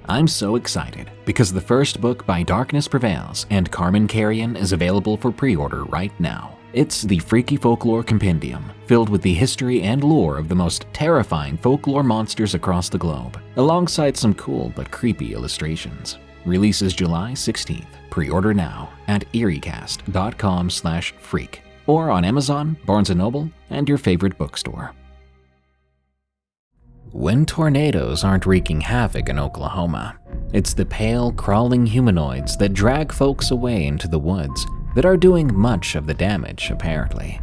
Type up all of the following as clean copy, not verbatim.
I'm so excited because the first book by Darkness Prevails and Carmen Carrion is available for pre-order right now. It's the Freaky Folklore Compendium, filled with the history and lore of the most terrifying folklore monsters across the globe, alongside some cool but creepy illustrations. Releases July 16th. Pre-order now at eriecast.com/freak or on Amazon, Barnes & Noble, and your favorite bookstore. When tornadoes aren't wreaking havoc in Oklahoma, it's the pale, crawling humanoids that drag folks away into the woods that are doing much of the damage, apparently.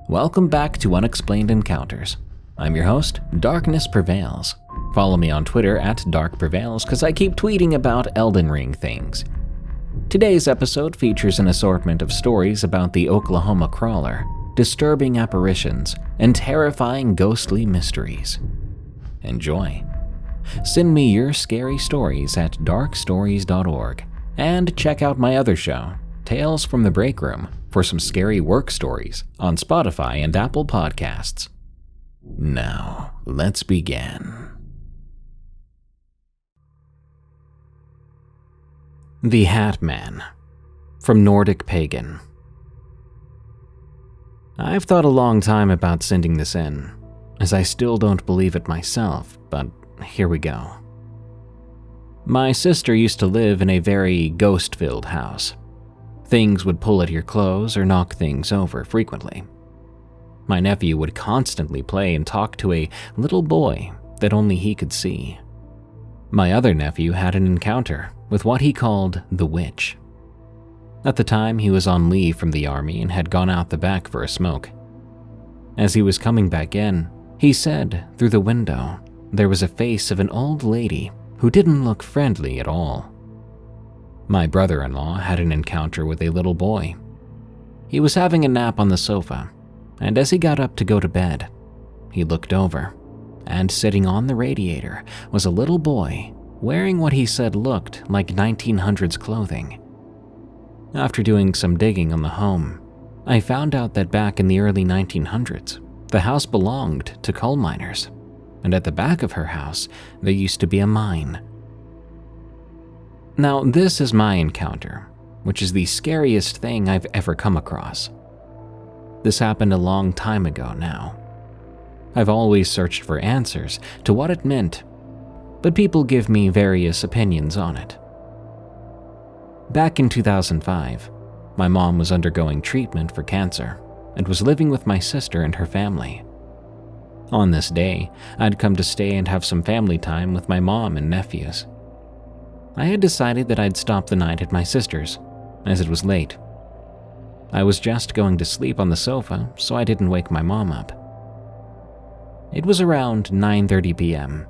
Welcome back to Unexplained Encounters. I'm your host, Darkness Prevails. Follow me on Twitter at DarkPrevails because I keep tweeting about Elden Ring things. Today's episode features an assortment of stories about the Oklahoma Crawler, disturbing apparitions, and terrifying ghostly mysteries. Enjoy. Send me your scary stories at darkstories.org and check out my other show, Tales from the Break Room, for some scary work stories on Spotify and Apple Podcasts. Now, let's begin. The Hatman, from Nordic Pagan. I've thought a long time about sending this in, as I still don't believe it myself, but here we go. My sister used to live in a very ghost-filled house. Things would pull at your clothes or knock things over frequently. My nephew would constantly play and talk to a little boy that only he could see. My other nephew had an encounter with what he called the witch. At the time, he was on leave from the army and had gone out the back for a smoke. As he was coming back in, he said through the window there was a face of an old lady who didn't look friendly at all. My brother-in-law had an encounter with a little boy. He was having a nap on the sofa, and as he got up to go to bed, he looked over, and sitting on the radiator was a little boy wearing what he said looked like 1900s clothing. After doing some digging on the home, I found out that back in the early 1900s, the house belonged to coal miners, and at the back of her house, there used to be a mine. Now, this is my encounter, which is the scariest thing I've ever come across. This happened a long time ago now. I've always searched for answers to what it meant, but people give me various opinions on it. Back in 2005, my mom was undergoing treatment for cancer and was living with my sister and her family. On this day, I'd come to stay and have some family time with my mom and nephews. I had decided that I'd stop the night at my sister's, as it was late. I was just going to sleep on the sofa, so I didn't wake my mom up. It was around 9:30 p.m.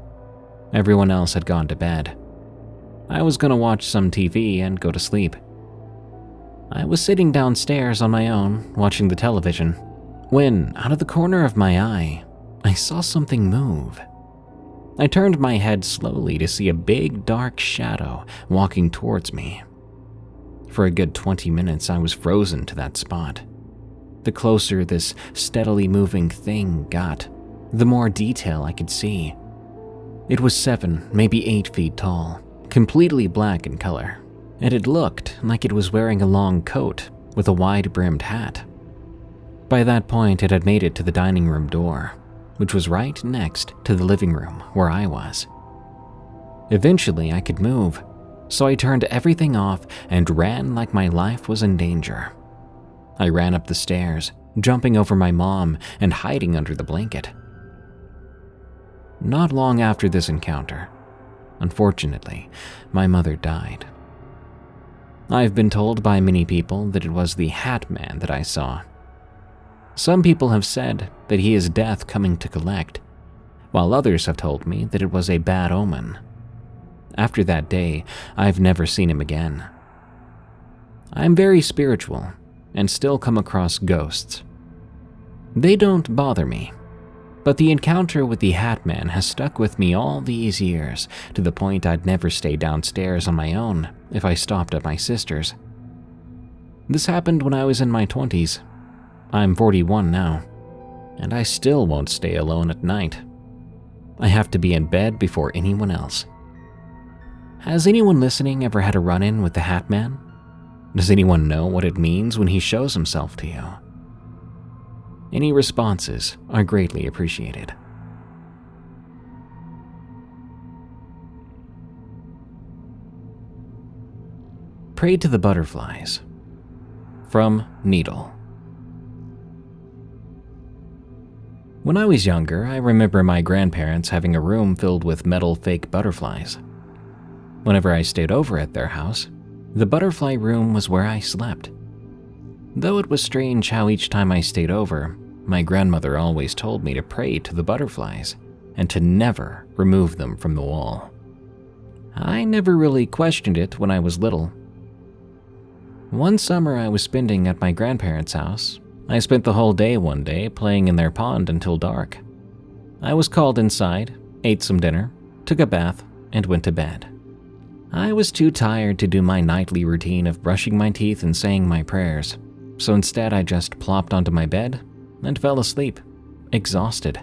Everyone else had gone to bed. I was going to watch some TV and go to sleep. I was sitting downstairs on my own, watching the television, when, out of the corner of my eye, I saw something move. I turned my head slowly to see a big, dark shadow walking towards me. For a good 20 minutes, I was frozen to that spot. The closer this steadily moving thing got, the more detail I could see. It was 7, maybe 8 feet tall, completely black in color, and it looked like it was wearing a long coat with a wide-brimmed hat. By that point, it had made it to the dining room door, which was right next to the living room where I was. Eventually, I could move, so I turned everything off and ran like my life was in danger. I ran up the stairs, jumping over my mom and hiding under the blanket. Not long after this encounter, unfortunately, my mother died. I've been told by many people that it was the Hatman that I saw. Some people have said that he is death coming to collect, while others have told me that it was a bad omen. After that day, I've never seen him again. I'm very spiritual and still come across ghosts. They don't bother me, but the encounter with the Hatman has stuck with me all these years, to the point I'd never stay downstairs on my own if I stopped at my sister's. This happened when I was in my 20s. I'm 41 now, and I still won't stay alone at night. I have to be in bed before anyone else. Has anyone listening ever had a run-in with the Hatman? Does anyone know what it means when he shows himself to you? Any responses are greatly appreciated. Prayed to the butterflies. From Needle. When I was younger, I remember my grandparents having a room filled with metal fake butterflies. Whenever I stayed over at their house, the butterfly room was where I slept. Though it was strange how each time I stayed over, my grandmother always told me to pray to the butterflies and to never remove them from the wall. I never really questioned it when I was little. One summer I was spending at my grandparents' house. I spent the whole day one day playing in their pond until dark. I was called inside, ate some dinner, took a bath, and went to bed. I was too tired to do my nightly routine of brushing my teeth and saying my prayers, so instead I just plopped onto my bed and fell asleep, exhausted.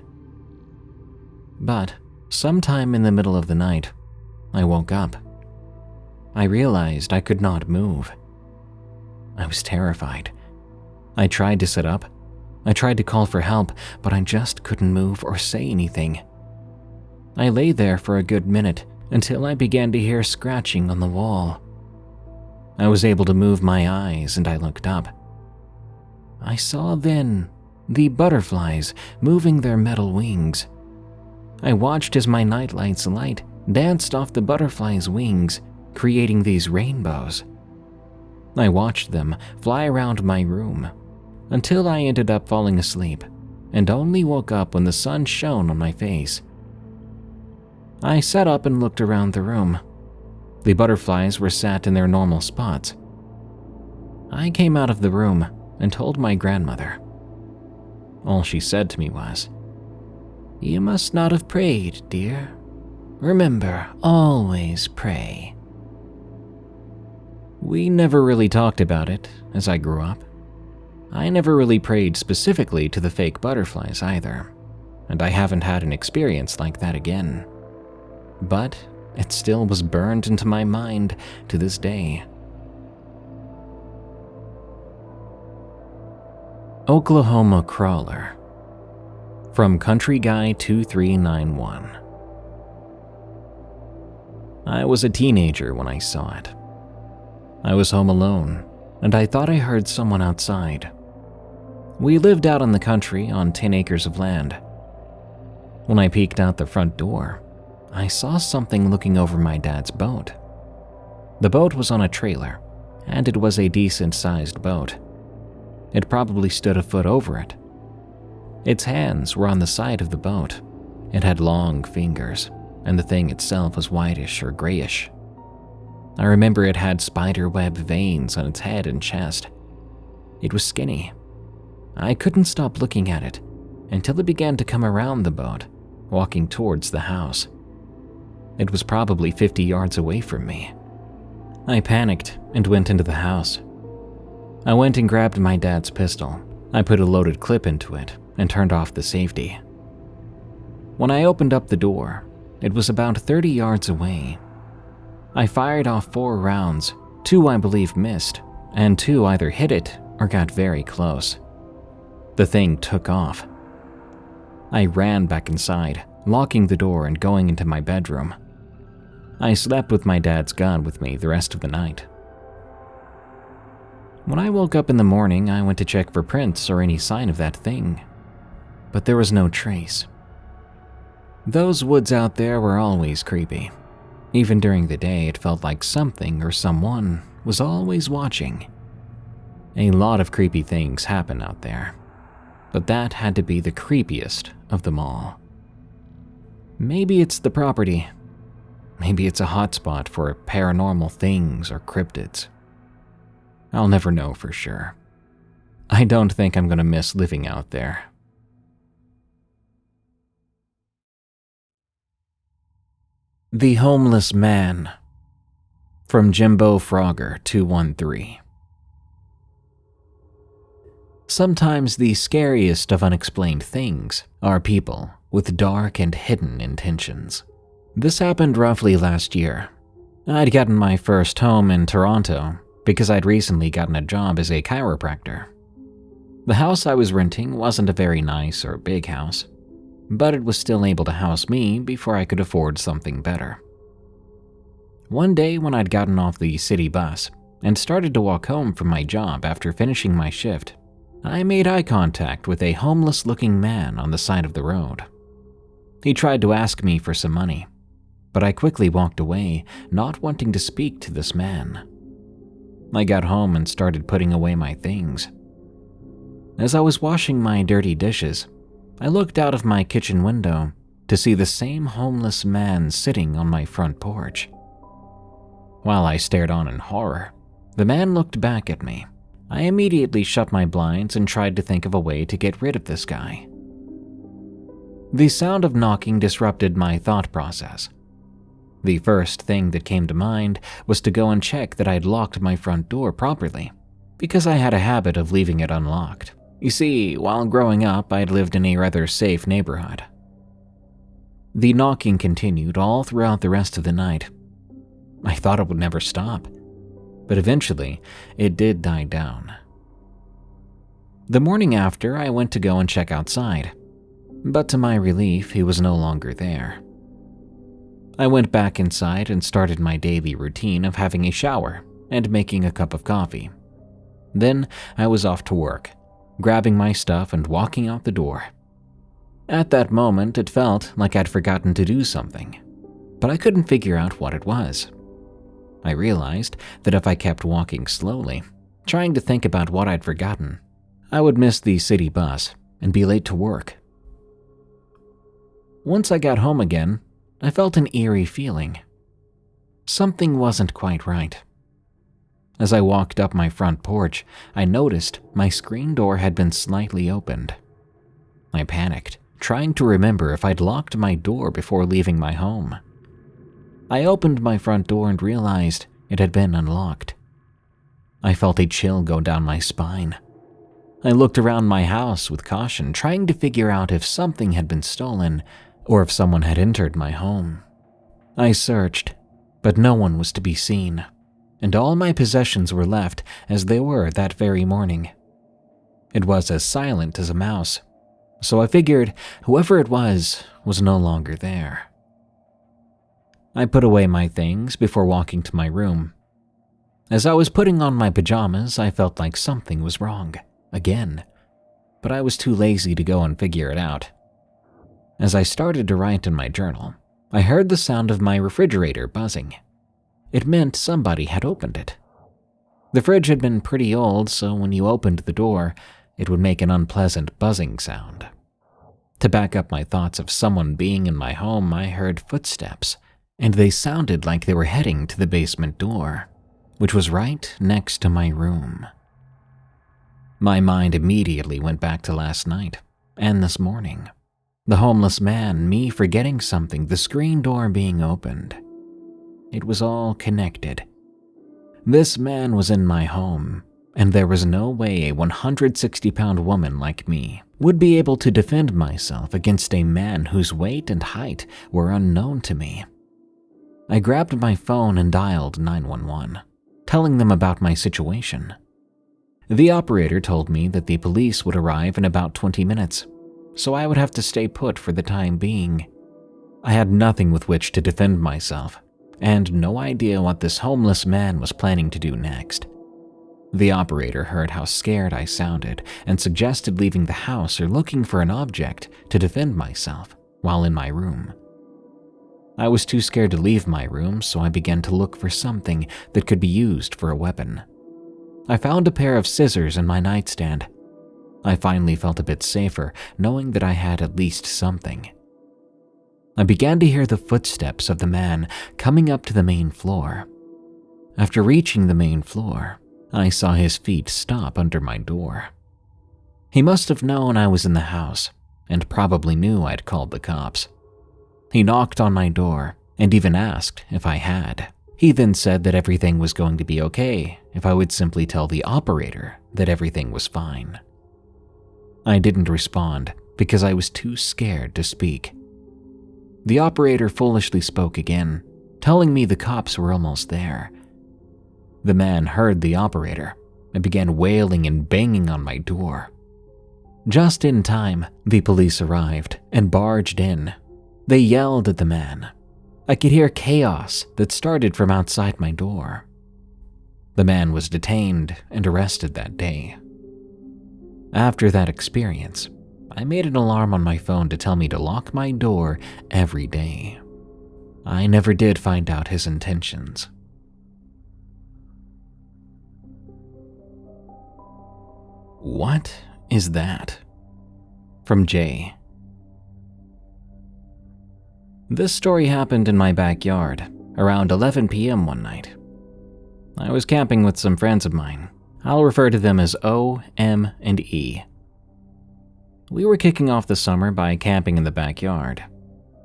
But sometime in the middle of the night, I woke up. I realized I could not move. I was terrified. I tried to sit up. I tried to call for help, but I just couldn't move or say anything. I lay there for a good minute until I began to hear scratching on the wall. I was able to move my eyes and I looked up. I saw then the butterflies moving their metal wings. I watched as my nightlight's light danced off the butterflies' wings, creating these rainbows. I watched them fly around my room until I ended up falling asleep and only woke up when the sun shone on my face. I sat up and looked around the room. The butterflies were sat in their normal spots. I came out of the room and told my grandmother. All she said to me was, "You must not have prayed, dear. Remember, always pray." We never really talked about it as I grew up. I never really prayed specifically to the fake butterflies either, and I haven't had an experience like that again. But it still was burned into my mind to this day. Oklahoma Crawler. From Country Guy 2391. I was a teenager when I saw it. I was home alone, and I thought I heard someone outside. We lived out in the country on 10 acres of land. When I peeked out the front door, I saw something looking over my dad's boat. The boat was on a trailer, and it was a decent-sized boat. It probably stood a foot over it. Its hands were on the side of the boat. It had long fingers, and the thing itself was whitish or grayish. I remember it had spiderweb veins on its head and chest. It was skinny. I couldn't stop looking at it until it began to come around the boat, walking towards the house. It was probably 50 yards away from me. I panicked and went into the house. I went and grabbed my dad's pistol. I put a loaded clip into it and turned off the safety. When I opened up the door, it was about 30 yards away. I fired off 4 rounds. 2 I believe missed, and 2 either hit it or got very close. The thing took off. I ran back inside, locking the door and going into my bedroom. I slept with my dad's gun with me the rest of the night. When I woke up in the morning, I went to check for prints or any sign of that thing, but there was no trace. Those woods out there were always creepy. Even during the day, it felt like something or someone was always watching. A lot of creepy things happen out there, but that had to be the creepiest of them all. Maybe it's the property. Maybe it's a hotspot for paranormal things or cryptids. I'll never know for sure. I don't think I'm gonna miss living out there. The Homeless Man. From Jimbo Frogger 213. Sometimes the scariest of unexplained things are people with dark and hidden intentions. This happened roughly last year. I'd gotten my first home in Toronto because I'd recently gotten a job as a chiropractor. The house I was renting wasn't a very nice or big house, but it was still able to house me before I could afford something better. One day when I'd gotten off the city bus and started to walk home from my job after finishing my shift, I made eye contact with a homeless-looking man on the side of the road. He tried to ask me for some money, but I quickly walked away, not wanting to speak to this man. I got home and started putting away my things. As I was washing my dirty dishes, I looked out of my kitchen window to see the same homeless man sitting on my front porch. While I stared on in horror, the man looked back at me. I immediately shut my blinds and tried to think of a way to get rid of this guy. The sound of knocking disrupted my thought process. The first thing that came to mind was to go and check that I'd locked my front door properly, because I had a habit of leaving it unlocked. You see, while growing up, I'd lived in a rather safe neighborhood. The knocking continued all throughout the rest of the night. I thought it would never stop, but eventually it did die down. The morning after, I went to go and check outside, but to my relief, he was no longer there. I went back inside and started my daily routine of having a shower and making a cup of coffee. Then I was off to work, grabbing my stuff and walking out the door. At that moment, it felt like I'd forgotten to do something, but I couldn't figure out what it was. I realized that if I kept walking slowly, trying to think about what I'd forgotten, I would miss the city bus and be late to work. Once I got home again, I felt an eerie feeling. Something wasn't quite right. As I walked up my front porch, I noticed my screen door had been slightly opened. I panicked, trying to remember if I'd locked my door before leaving my home. I opened my front door and realized it had been unlocked. I felt a chill go down my spine. I looked around my house with caution, trying to figure out if something had been stolen or if someone had entered my home. I searched, but no one was to be seen, and all my possessions were left as they were that very morning. It was as silent as a mouse, so I figured whoever it was no longer there. I put away my things before walking to my room. As I was putting on my pajamas, I felt like something was wrong, again, but I was too lazy to go and figure it out. As I started to write in my journal, I heard the sound of my refrigerator buzzing. It meant somebody had opened it. The fridge had been pretty old, so when you opened the door, it would make an unpleasant buzzing sound. To back up my thoughts of someone being in my home, I heard footsteps, and they sounded like they were heading to the basement door, which was right next to my room. My mind immediately went back to last night and this morning. The homeless man, me forgetting something, the screen door being opened. It was all connected. This man was in my home, and there was no way a 160-pound woman like me would be able to defend myself against a man whose weight and height were unknown to me. I grabbed my phone and dialed 911, telling them about my situation. The operator told me that the police would arrive in about 20 minutes, so I would have to stay put for the time being. I had nothing with which to defend myself, and no idea what this homeless man was planning to do next. The operator heard how scared I sounded and suggested leaving the house or looking for an object to defend myself while in my room. I was too scared to leave my room, so I began to look for something that could be used for a weapon. I found a pair of scissors in my nightstand. I finally felt a bit safer, knowing that I had at least something. I began to hear the footsteps of the man coming up to the main floor. After reaching the main floor, I saw his feet stop under my door. He must have known I was in the house, and probably knew I'd called the cops. He knocked on my door, and even asked if I had. He then said that everything was going to be okay if I would simply tell the operator that everything was fine. I didn't respond because I was too scared to speak. The operator foolishly spoke again, telling me the cops were almost there. The man heard the operator and began wailing and banging on my door. Just in time, the police arrived and barged in. They yelled at the man. I could hear chaos that started from outside my door. The man was detained and arrested that day. After that experience, I made an alarm on my phone to tell me to lock my door every day. I never did find out his intentions. What is that? From Jay. This story happened in my backyard around 11 p.m. one night. I was camping with some friends of mine. I'll refer to them as O, M, and E. We were kicking off the summer by camping in the backyard.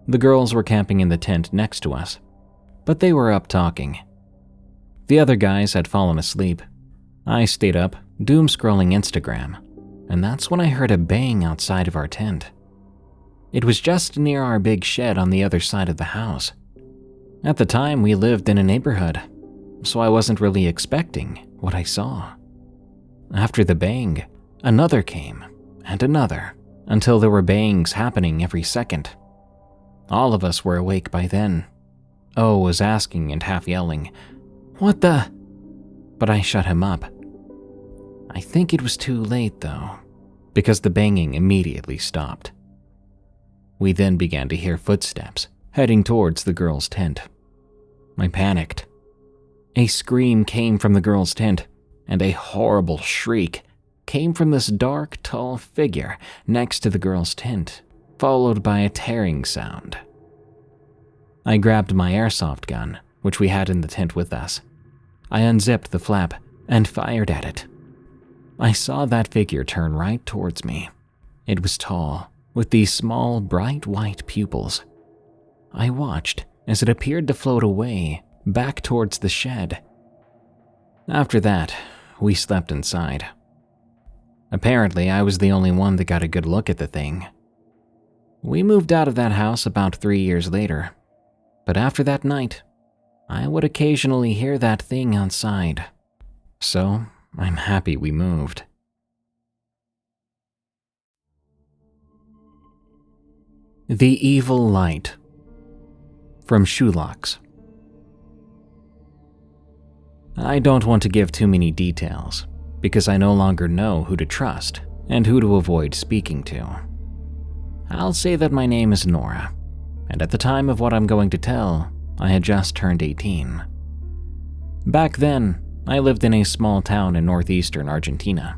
The girls were camping in the tent next to us, but they were up talking. The other guys had fallen asleep. I stayed up, doom-scrolling Instagram, and that's when I heard a bang outside of our tent. It was just near our big shed on the other side of the house. At the time, we lived in a neighborhood, so I wasn't really expecting what I saw. After the bang, another came, and another, until there were bangs happening every second. All of us were awake by then. O was asking and half yelling, "What the?" But I shut him up. I think it was too late though, because the banging immediately stopped. We then began to hear footsteps heading towards the girls' tent. I panicked. A scream came from the girls' tent, and a horrible shriek came from this dark, tall figure next to the girls' tent, followed by a tearing sound. I grabbed my airsoft gun, which we had in the tent with us. I unzipped the flap and fired at it. I saw that figure turn right towards me. It was tall, with these small, bright white pupils. I watched as it appeared to float away, back towards the shed. After that, we slept inside. Apparently, I was the only one that got a good look at the thing. We moved out of that house about 3 years later, but after that night, I would occasionally hear that thing outside. So, I'm happy we moved. The Evil Light. From Shulox. I don't want to give too many details, because I no longer know who to trust and who to avoid speaking to. I'll say that my name is Nora, and at the time of what I'm going to tell, I had just turned 18. Back then, I lived in a small town in northeastern Argentina.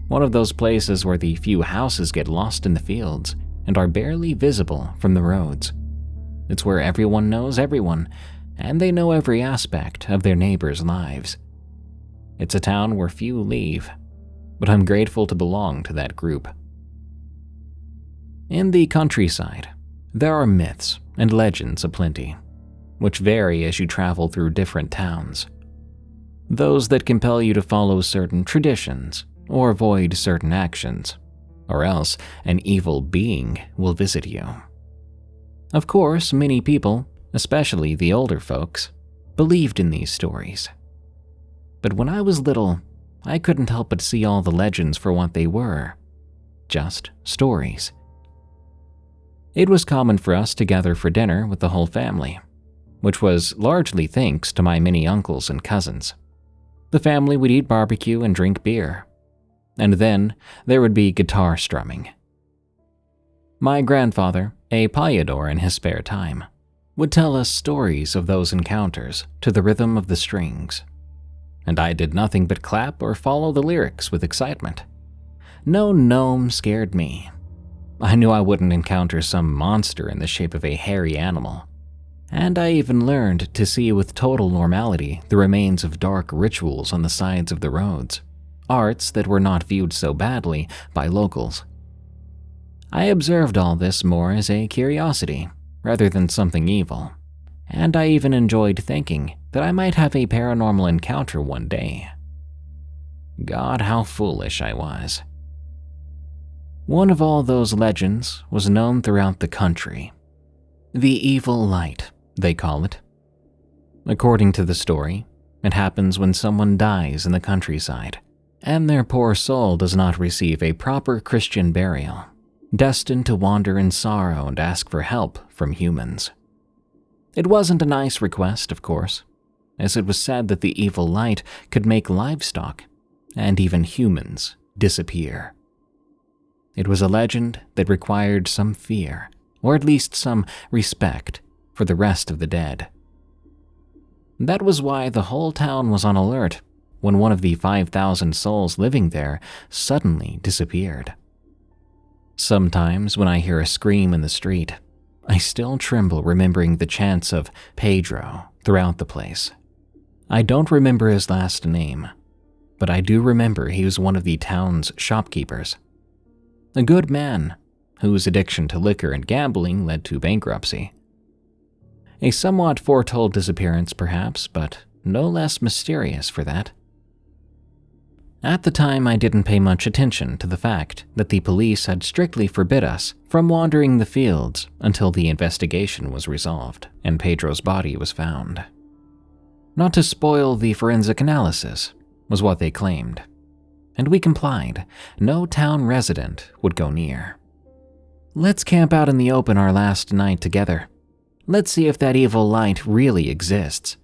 One of those places where the few houses get lost in the fields and are barely visible from the roads. It's where everyone knows everyone, and they know every aspect of their neighbors' lives. It's a town where few leave, but I'm grateful to belong to that group. In the countryside, there are myths and legends aplenty, which vary as you travel through different towns. Those that compel you to follow certain traditions or avoid certain actions, or else an evil being will visit you. Of course, many people, especially the older folks, believed in these stories. But when I was little, I couldn't help but see all the legends for what they were, just stories. It was common for us to gather for dinner with the whole family, which was largely thanks to my many uncles and cousins. The family would eat barbecue and drink beer, and then there would be guitar strumming. My grandfather, a payador in his spare time, would tell us stories of those encounters to the rhythm of the strings, and I did nothing but clap or follow the lyrics with excitement. No gnome scared me. I knew I wouldn't encounter some monster in the shape of a hairy animal, and I even learned to see with total normality the remains of dark rituals on the sides of the roads, arts that were not viewed so badly by locals. I observed all this more as a curiosity rather than something evil, and I even enjoyed thinking that I might have a paranormal encounter one day. God, how foolish I was. One of all those legends was known throughout the country. The Evil Light, they call it, According to the story, it happens when someone dies in the countryside, and their poor soul does not receive a proper Christian burial, destined to wander in sorrow and ask for help from humans. It wasn't a nice request, of course, as it was said that the evil light could make livestock, and even humans, disappear. It was a legend that required some fear, or at least some respect, for the rest of the dead. That was why the whole town was on alert when one of the 5,000 souls living there suddenly disappeared. Sometimes when I hear a scream in the street, I still tremble remembering the chants of Pedro throughout the place. I don't remember his last name, but I do remember he was one of the town's shopkeepers. A good man, whose addiction to liquor and gambling led to bankruptcy. A somewhat foretold disappearance, perhaps, but no less mysterious for that. At the time, I didn't pay much attention to the fact that the police had strictly forbid us from wandering the fields until the investigation was resolved and Pedro's body was found. Not to spoil the forensic analysis, was what they claimed, and we complied. No town resident would go near. Let's camp out in the open our last night together. Let's see if that evil light really exists.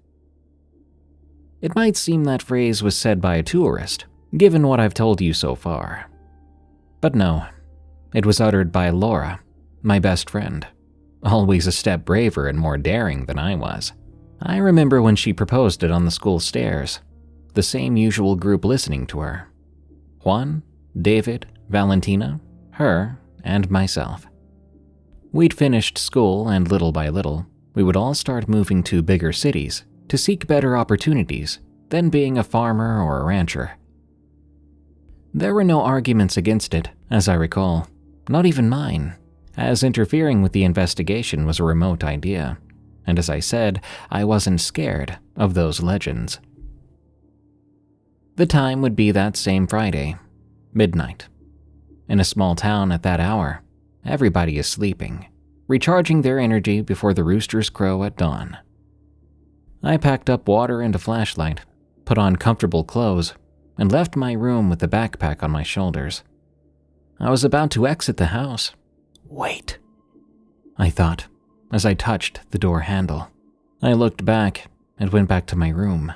It might seem that phrase was said by a tourist, given what I've told you so far. But no, it was uttered by Laura, my best friend, always a step braver and more daring than I was. I remember when she proposed it on the school stairs, the same usual group listening to her. Juan, David, Valentina, her, and myself. We'd finished school, and little by little, we would all start moving to bigger cities to seek better opportunities than being a farmer or a rancher. There were no arguments against it, as I recall, not even mine, as interfering with the investigation was a remote idea, and as I said, I wasn't scared of those legends. The time would be that same Friday, midnight. In a small town at that hour, everybody is sleeping, recharging their energy before the roosters crow at dawn. I packed up water and a flashlight, put on comfortable clothes, and left my room with the backpack on my shoulders. I was about to exit the house. Wait, I thought, as I touched the door handle. I looked back and went back to my room.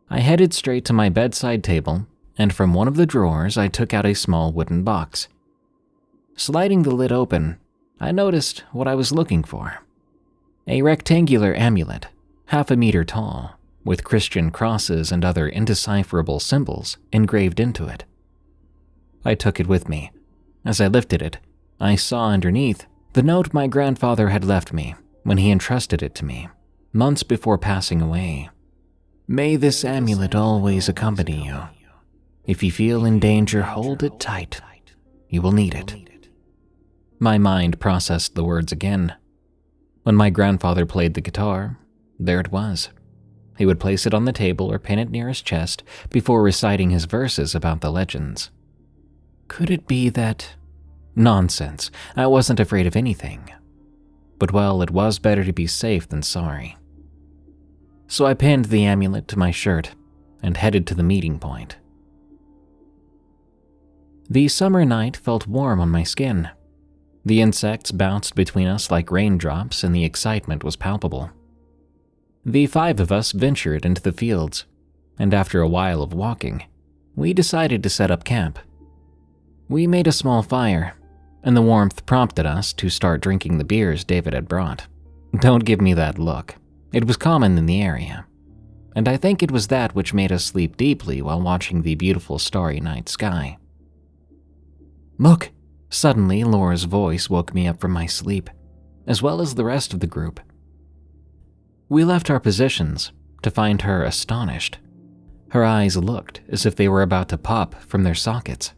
I headed straight to my bedside table, and from one of the drawers I took out a small wooden box. Sliding the lid open, I noticed what I was looking for. A rectangular amulet, half a meter tall, with Christian crosses and other indecipherable symbols engraved into it. I took it with me. As I lifted it, I saw underneath the note my grandfather had left me when he entrusted it to me, months before passing away. May this amulet always accompany you. If you feel in danger, hold it tight. You will need it. My mind processed the words again. When my grandfather played the guitar, there it was. He would place it on the table or pin it near his chest before reciting his verses about the legends. Could it be that... Nonsense, I wasn't afraid of anything. But well, it was better to be safe than sorry. So I pinned the amulet to my shirt and headed to the meeting point. The summer night felt warm on my skin. The insects bounced between us like raindrops and the excitement was palpable. The 5 of us ventured into the fields, and after a while of walking, we decided to set up camp. We made a small fire, and the warmth prompted us to start drinking the beers David had brought. Don't give me that look. It was common in the area, and I think it was that which made us sleep deeply while watching the beautiful starry night sky. Look! Suddenly, Laura's voice woke me up from my sleep, as well as the rest of the group. We left our positions to find her astonished. Her eyes looked as if they were about to pop from their sockets.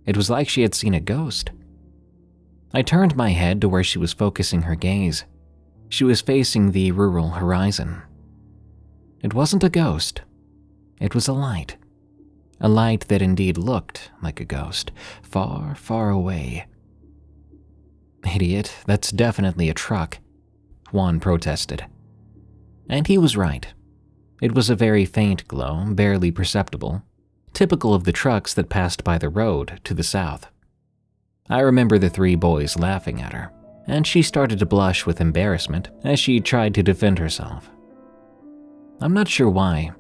It was like she had seen a ghost. I turned my head to where she was focusing her gaze. She was facing the rural horizon. It wasn't a ghost. It was a light. A light that indeed looked like a ghost, far, far away. Idiot, that's definitely a truck, Juan protested. And he was right. It was a very faint glow, barely perceptible, typical of the trucks that passed by the road to the south. I remember the three boys laughing at her, and she started to blush with embarrassment as she tried to defend herself. I'm not sure why,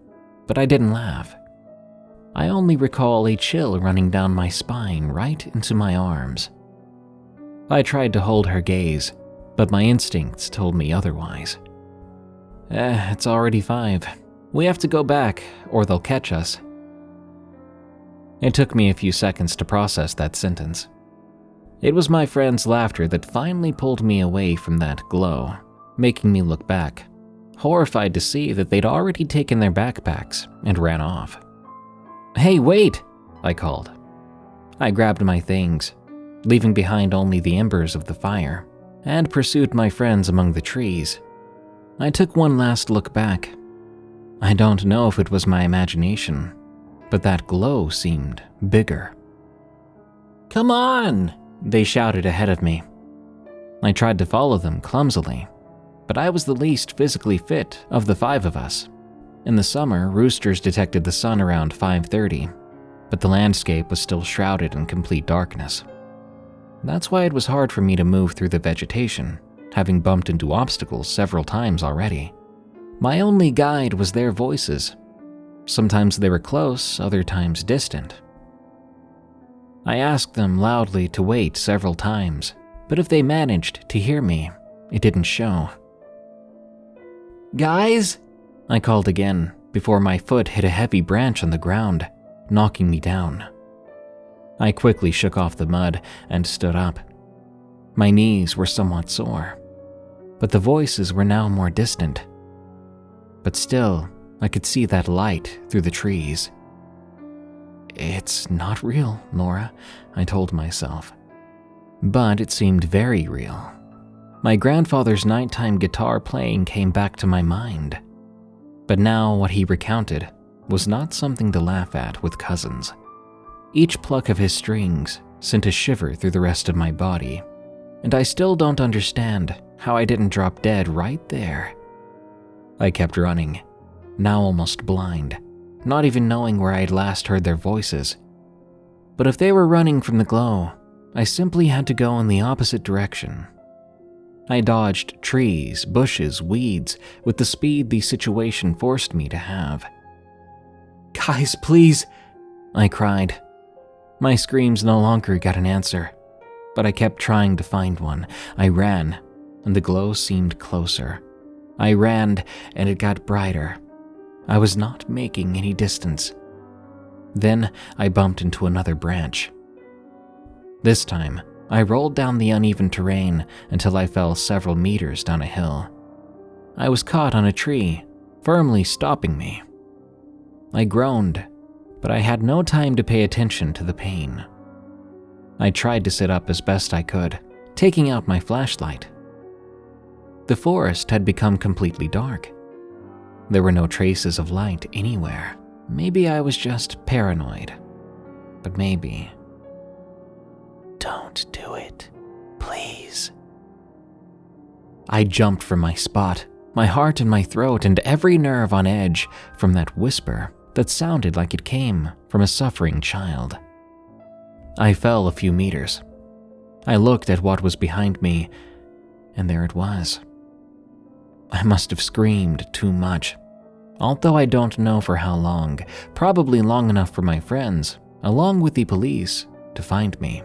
but I didn't laugh. I only recall a chill running down my spine right into my arms. I tried to hold her gaze, but my instincts told me otherwise. It's already 5. We have to go back, or they'll catch us. It took me a few seconds to process that sentence. It was my friend's laughter that finally pulled me away from that glow, making me look back, horrified to see that they'd already taken their backpacks and ran off. "Hey, wait!" I called. I grabbed my things, leaving behind only the embers of the fire, and pursued my friends among the trees. I took one last look back. I don't know if it was my imagination, but that glow seemed bigger. "Come on!" they shouted ahead of me. I tried to follow them clumsily, but I was the least physically fit of the 5 of us. In the summer, roosters detected the sun around 5:30, but the landscape was still shrouded in complete darkness. That's why it was hard for me to move through the vegetation, having bumped into obstacles several times already. My only guide was their voices. Sometimes they were close, other times distant. I asked them loudly to wait several times, but if they managed to hear me, it didn't show. "Guys?" I called again before my foot hit a heavy branch on the ground, knocking me down. I quickly shook off the mud and stood up. My knees were somewhat sore, but the voices were now more distant. But still, I could see that light through the trees. "It's not real, Nora," I told myself. But it seemed very real. My grandfather's nighttime guitar playing came back to my mind. But now what he recounted was not something to laugh at with cousins. Each pluck of his strings sent a shiver through the rest of my body, and I still don't understand how I didn't drop dead right there. I kept running, now almost blind, not even knowing where I'd last heard their voices. But if they were running from the glow, I simply had to go in the opposite direction. I dodged trees, bushes, weeds with the speed the situation forced me to have. "Guys, please," I cried. My screams no longer got an answer, but I kept trying to find one. I ran, and the glow seemed closer. I ran, and it got brighter. I was not making any distance. Then I bumped into another branch. This time, I rolled down the uneven terrain until I fell several meters down a hill. I was caught on a tree, firmly stopping me. I groaned, but I had no time to pay attention to the pain. I tried to sit up as best I could, taking out my flashlight. The forest had become completely dark. There were no traces of light anywhere. Maybe I was just paranoid, but maybe. "Don't do it, please." I jumped from my spot, my heart in my throat and every nerve on edge from that whisper that sounded like it came from a suffering child. I fell a few meters. I looked at what was behind me, and there it was. I must have screamed too much, although I don't know for how long, probably long enough for my friends, along with the police, to find me.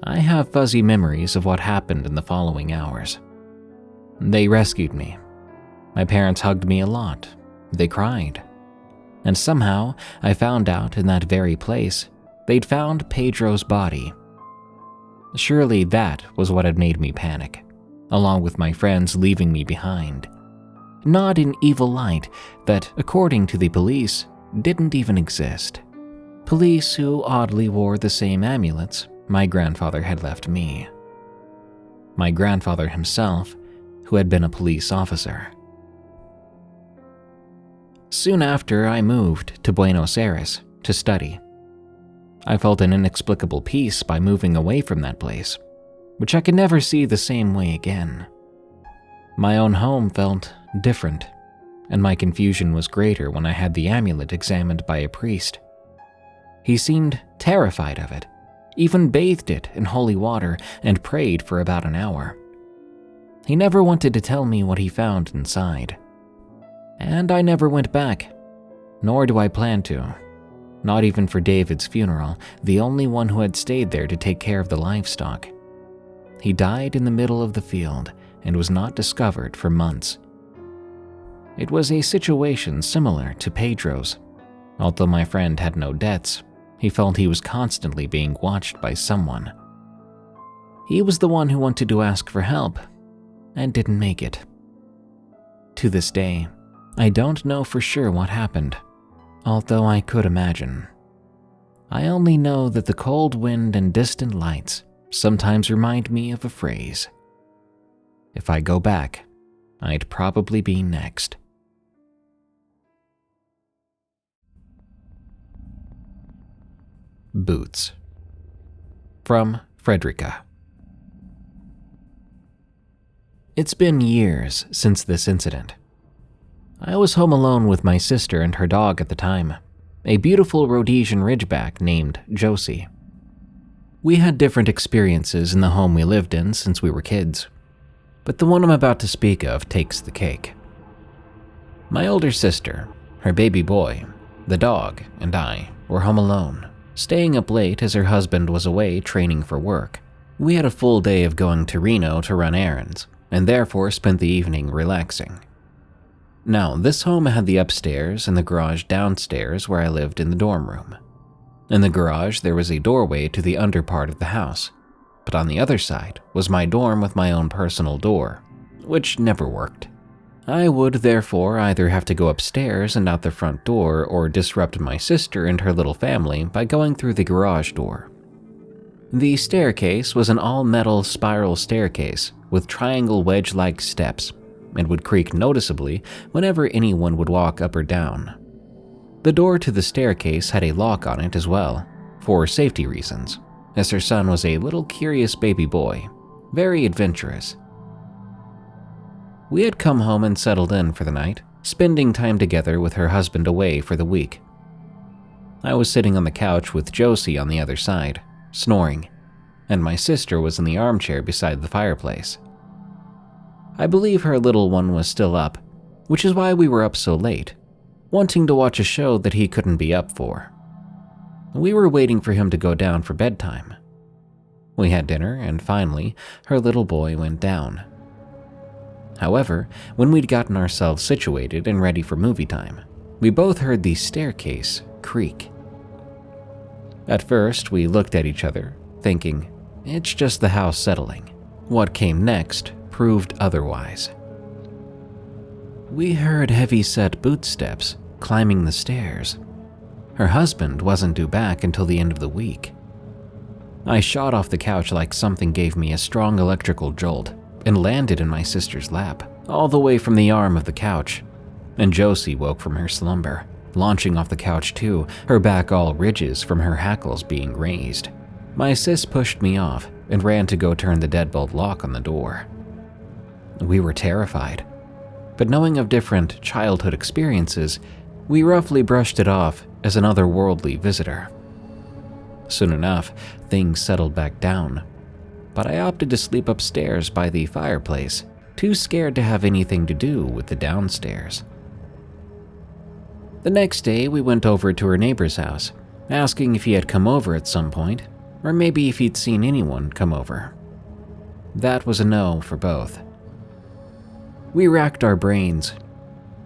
I have fuzzy memories of what happened in the following hours. They rescued me. My parents hugged me a lot. They cried. And somehow, I found out in that very place, they'd found Pedro's body. Surely that was what had made me panic, along with my friends leaving me behind. Not in evil light that, according to the police, didn't even exist. Police who oddly wore the same amulets my grandfather had left me. My grandfather himself, who had been a police officer. Soon after, I moved to Buenos Aires to study. I felt an inexplicable peace by moving away from that place, which I could never see the same way again. My own home felt different, and my confusion was greater when I had the amulet examined by a priest. He seemed terrified of it, even bathed it in holy water and prayed for about an hour. He never wanted to tell me what he found inside. And I never went back, nor do I plan to. Not even for David's funeral, the only one who had stayed there to take care of the livestock. He died in the middle of the field and was not discovered for months. It was a situation similar to Pedro's. Although my friend had no debts, he felt he was constantly being watched by someone. He was the one who wanted to ask for help and didn't make it. To this day, I don't know for sure what happened, although I could imagine. I only know that the cold wind and distant lights sometimes remind me of a phrase. If I go back, I'd probably be next. Boots. From Fredrica. It's been years since this incident. I was home alone with my sister and her dog at the time, a beautiful Rhodesian Ridgeback named Josie. We had different experiences in the home we lived in since we were kids, but the one I'm about to speak of takes the cake. My older sister, her baby boy, the dog, and I were home alone, staying up late as her husband was away training for work. We had a full day of going to Reno to run errands, and therefore spent the evening relaxing. Now, this home had the upstairs and the garage downstairs where I lived in the dorm room. In the garage, there was a doorway to the under part of the house, but on the other side was my dorm with my own personal door, which never worked. I would therefore either have to go upstairs and out the front door or disrupt my sister and her little family by going through the garage door. The staircase was an all-metal spiral staircase with triangle wedge-like steps and would creak noticeably whenever anyone would walk up or down. The door to the staircase had a lock on it as well, for safety reasons, as her son was a little curious baby boy, very adventurous. We had come home and settled in for the night, spending time together with her husband away for the week. I was sitting on the couch with Josie on the other side, snoring, and my sister was in the armchair beside the fireplace. I believe her little one was still up, which is why we were up so late, wanting to watch a show that he couldn't be up for. We were waiting for him to go down for bedtime. We had dinner, and finally, her little boy went down. However, when we'd gotten ourselves situated and ready for movie time, we both heard the staircase creak. At first, we looked at each other, thinking, it's just the house settling. What came next proved otherwise. We heard heavy-set boot steps climbing the stairs. Her husband wasn't due back until the end of the week. I shot off the couch like something gave me a strong electrical jolt and landed in my sister's lap, all the way from the arm of the couch, and Josie woke from her slumber, launching off the couch too, her back all ridges from her hackles being raised. My sis pushed me off and ran to go turn the deadbolt lock on the door. We were terrified, but knowing of different childhood experiences, we roughly brushed it off as an otherworldly visitor. Soon enough, things settled back down, but I opted to sleep upstairs by the fireplace, too scared to have anything to do with the downstairs. The next day, we went over to her neighbor's house, asking if he had come over at some point, or maybe if he'd seen anyone come over. That was a no for both. We racked our brains.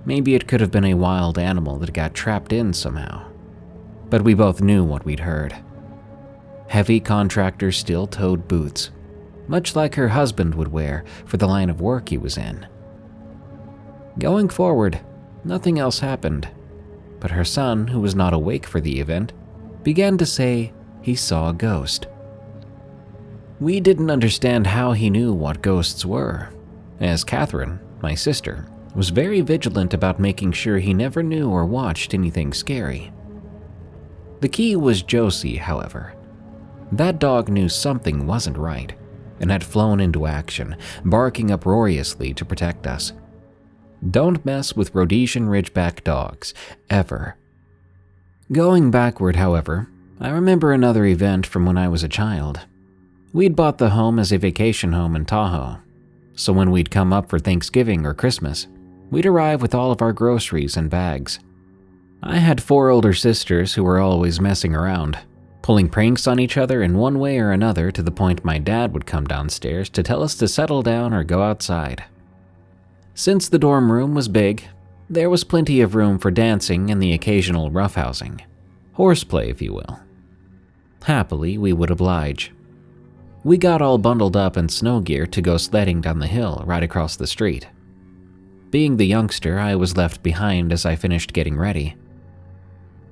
Maybe it could have been a wild animal that got trapped in somehow. But we both knew what we'd heard. Heavy contractor steel-toed boots, much like her husband would wear for the line of work he was in. Going forward, nothing else happened, but her son, who was not awake for the event, began to say he saw a ghost. We didn't understand how he knew what ghosts were, as Catherine, my sister, was very vigilant about making sure he never knew or watched anything scary. The key was Josie, however. That dog knew something wasn't right and had flown into action, barking uproariously to protect us. Don't mess with Rhodesian Ridgeback dogs, ever. Going backward, however, I remember another event from when I was a child. We'd bought the home as a vacation home in Tahoe, so when we'd come up for Thanksgiving or Christmas, we'd arrive with all of our groceries and bags. I had 4 older sisters who were always messing around, pulling pranks on each other in one way or another to the point my dad would come downstairs to tell us to settle down or go outside. Since the dorm room was big, there was plenty of room for dancing and the occasional roughhousing, horseplay if you will. Happily, we would oblige. We got all bundled up in snow gear to go sledding down the hill right across the street. Being the youngster, I was left behind as I finished getting ready.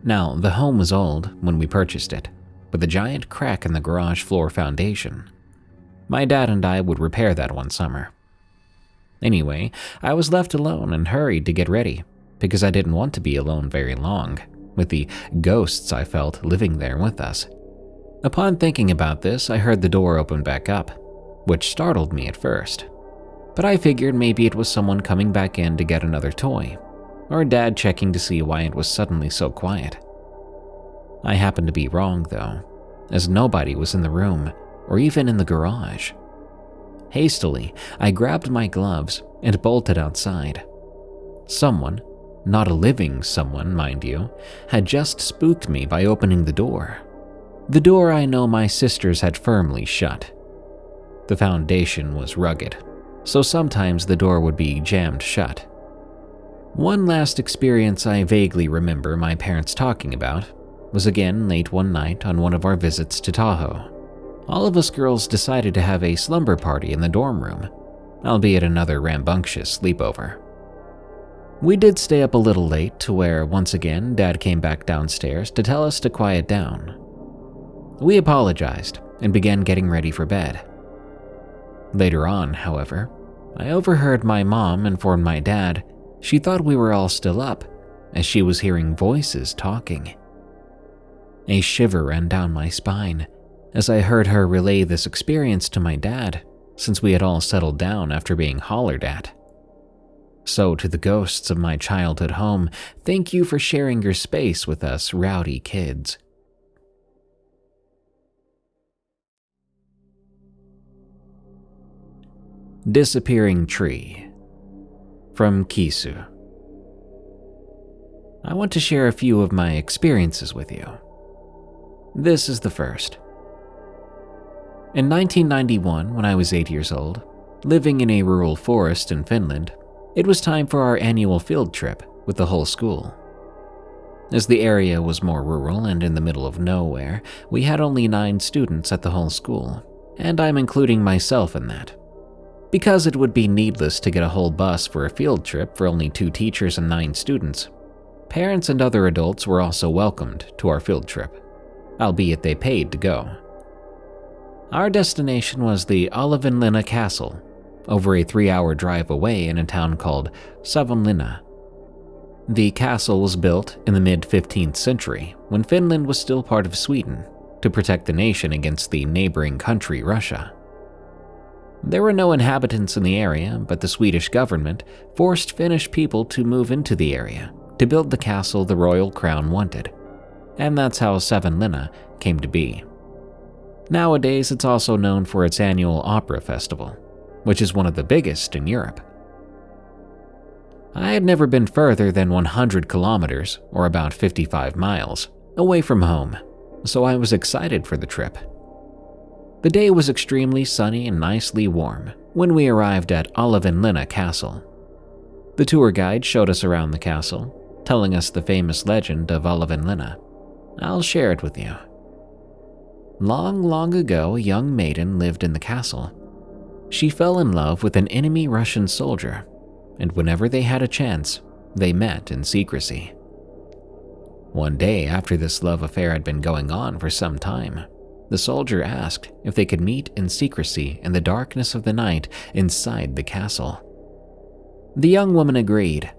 Now, the home was old when we purchased it, with a giant crack in the garage floor foundation. My dad and I would repair that one summer. Anyway, I was left alone and hurried to get ready, because I didn't want to be alone very long, with the ghosts I felt living there with us. Upon thinking about this, I heard the door open back up, which startled me at first. But I figured maybe it was someone coming back in to get another toy, or Dad checking to see why it was suddenly so quiet. I happened to be wrong though, as nobody was in the room or even in the garage. Hastily, I grabbed my gloves and bolted outside. Someone, not a living someone, mind you, had just spooked me by opening the door. The door I know my sisters had firmly shut. The foundation was rugged, so sometimes the door would be jammed shut. One last experience I vaguely remember my parents talking about was again late one night on one of our visits to Tahoe. All of us girls decided to have a slumber party in the dorm room, albeit another rambunctious sleepover. We did stay up a little late to where, once again, Dad came back downstairs to tell us to quiet down. We apologized and began getting ready for bed. Later on, however, I overheard my mom inform my dad she thought we were all still up, as she was hearing voices talking. A shiver ran down my spine as I heard her relay this experience to my dad, since we had all settled down after being hollered at. So to the ghosts of my childhood home, thank you for sharing your space with us rowdy kids. Disappearing Tree from Kisu. I want to share a few of my experiences with you. This is the first. In 1991, when I was 8 years old, living in a rural forest in Finland, it was time for our annual field trip with the whole school. As the area was more rural and in the middle of nowhere, we had only 9 students at the whole school, and I'm including myself in that. Because it would be needless to get a whole bus for a field trip for only 2 teachers and 9 students, parents and other adults were also welcomed to our field trip, albeit they paid to go. Our destination was the Olavinlinna Castle, over a 3-hour drive away in a town called Savonlinna. The castle was built in the mid-15th century when Finland was still part of Sweden to protect the nation against the neighboring country Russia. There were no inhabitants in the area, but the Swedish government forced Finnish people to move into the area to build the castle the royal crown wanted, and that's how Savonlinna came to be. Nowadays, it's also known for its annual opera festival, which is one of the biggest in Europe. I had never been further than 100 kilometers, or about 55 miles, away from home, so I was excited for the trip. The day was extremely sunny and nicely warm when we arrived at Olavinlinna Castle. The tour guide showed us around the castle, telling us the famous legend of Olavinlinna. I'll share it with you. Long, long ago, a young maiden lived in the castle. She fell in love with an enemy Russian soldier, and whenever they had a chance, they met in secrecy. One day after this love affair had been going on for some time, the soldier asked if they could meet in secrecy in the darkness of the night inside the castle. The young woman agreed.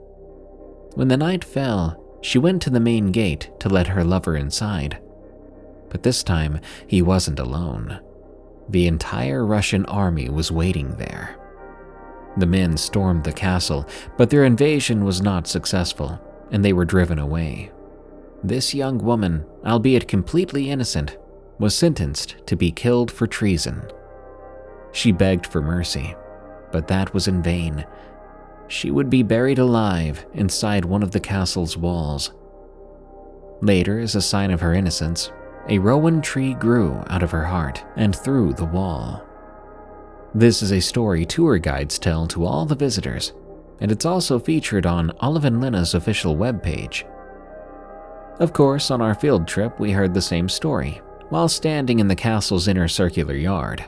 When the night fell, she went to the main gate to let her lover inside. But this time, he wasn't alone. The entire Russian army was waiting there. The men stormed the castle, but their invasion was not successful, and they were driven away. This young woman, albeit completely innocent, was sentenced to be killed for treason. She begged for mercy, but that was in vain. She would be buried alive inside one of the castle's walls. Later, as a sign of her innocence, a rowan tree grew out of her heart and through the wall. This is a story tour guides tell to all the visitors, and it's also featured on Olive and Lena's official webpage. Of course, on our field trip, we heard the same story while standing in the castle's inner circular yard.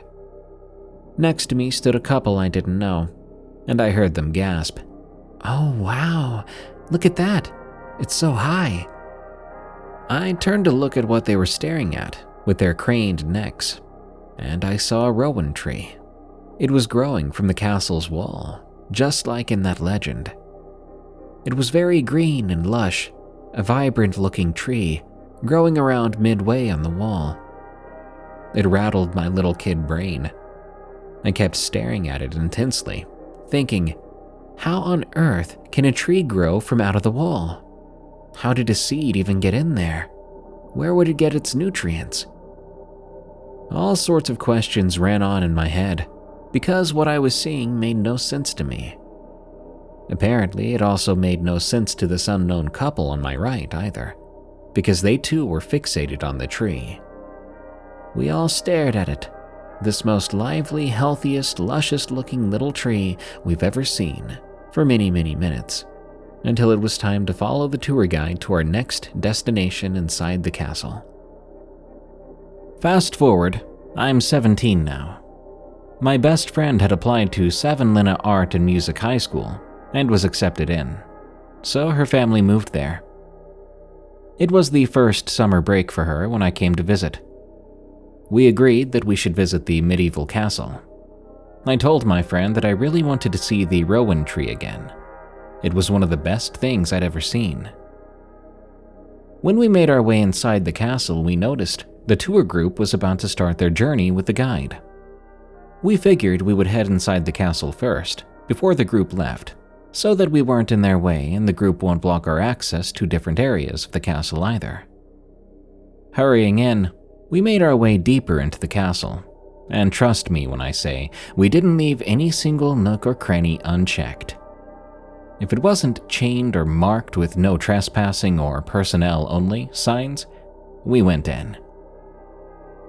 Next to me stood a couple I didn't know, and I heard them gasp, "Oh wow, look at that, it's so high." I turned to look at what they were staring at with their craned necks, and I saw a rowan tree. It was growing from the castle's wall, just like in that legend. It was very green and lush, a vibrant-looking tree growing around midway on the wall. It rattled my little kid brain. I kept staring at it intensely, thinking, how on earth can a tree grow from out of the wall? How did a seed even get in there? Where would it get its nutrients? All sorts of questions ran on in my head, because what I was seeing made no sense to me. Apparently, it also made no sense to this unknown couple on my right either, because they too were fixated on the tree. We all stared at it, this most lively, healthiest, luscious-looking little tree we've ever seen, for many, many minutes, until it was time to follow the tour guide to our next destination inside the castle. Fast forward, I'm 17 now. My best friend had applied to Savonlinna Art and Music High School and was accepted in, so her family moved there. It was the first summer break for her when I came to visit. We agreed that we should visit the medieval castle. I told my friend that I really wanted to see the rowan tree again. It was one of the best things I'd ever seen. When we made our way inside the castle, we noticed the tour group was about to start their journey with the guide. We figured we would head inside the castle first, before the group left, so that we weren't in their way and the group won't block our access to different areas of the castle either. Hurrying in, we made our way deeper into the castle, and trust me when I say we didn't leave any single nook or cranny unchecked. If it wasn't chained or marked with no trespassing or personnel only signs, we went in.